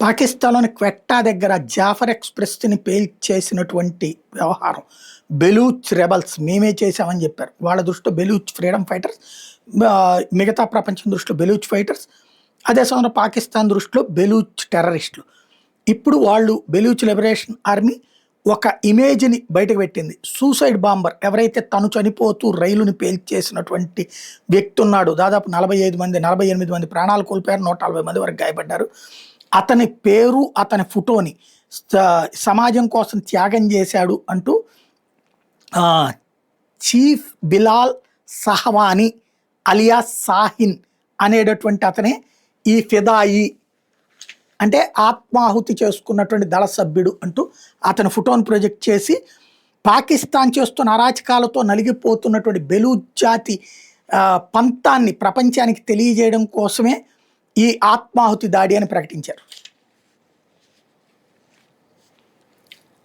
పాకిస్తాన్‌లోని క్వెట్టా దగ్గర జాఫర్ ఎక్స్‌ప్రెస్‌ని పేల్చేసినటువంటి వ్యవహారం. బెలూచ్ రెబెల్స్ మేమే చేశామని చెప్పారు. వాళ్ళ దృష్టిలో బెలూచ్ ఫ్రీడమ్ ఫైటర్స్, మిగతా ప్రపంచం దృష్టిలో బెలూచ్ ఫైటర్స్, అదే సమయంలో పాకిస్తాన్ దృష్టిలో బెలూచ్ టెర్రరిస్టులు. ఇప్పుడు వాళ్ళు బెలూచ్ లిబరేషన్ ఆర్మీ ఒక ఇమేజ్‌ని బయటకు పెట్టింది. సూసైడ్ బాంబర్ ఎవరైతే తను చనిపోతూ రైలుని పేల్చేసినటువంటి వ్యక్తి ఉన్నాడో, దాదాపు 45 మంది, 48 మంది ప్రాణాలు కోల్పోయారు. 140 మంది వరకు గాయపడ్డారు. అతని పేరు, అతని ఫోటోని సమాజం కోసం త్యాగం చేశాడు అంటూ చీఫ్ బిలాల్ సహవాని అలియాస్ సాహిన్ అనేటటువంటి అతనే ఈ ఫిదాయి అంటే ఆత్మాహుతి చేసుకున్నటువంటి దళ సభ్యుడు అంటూ అతని ఫోటోను ప్రొజెక్ట్ చేసి పాకిస్తాన్ చేస్తున్న అరాచకాలతో నలిగిపోతున్నటువంటి బెలూచ్ జాతి పంతాన్ని ప్రపంచానికి తెలియజేయడం కోసమే ఈ ఆత్మాహుతి దాడి అని ప్రకటించారు.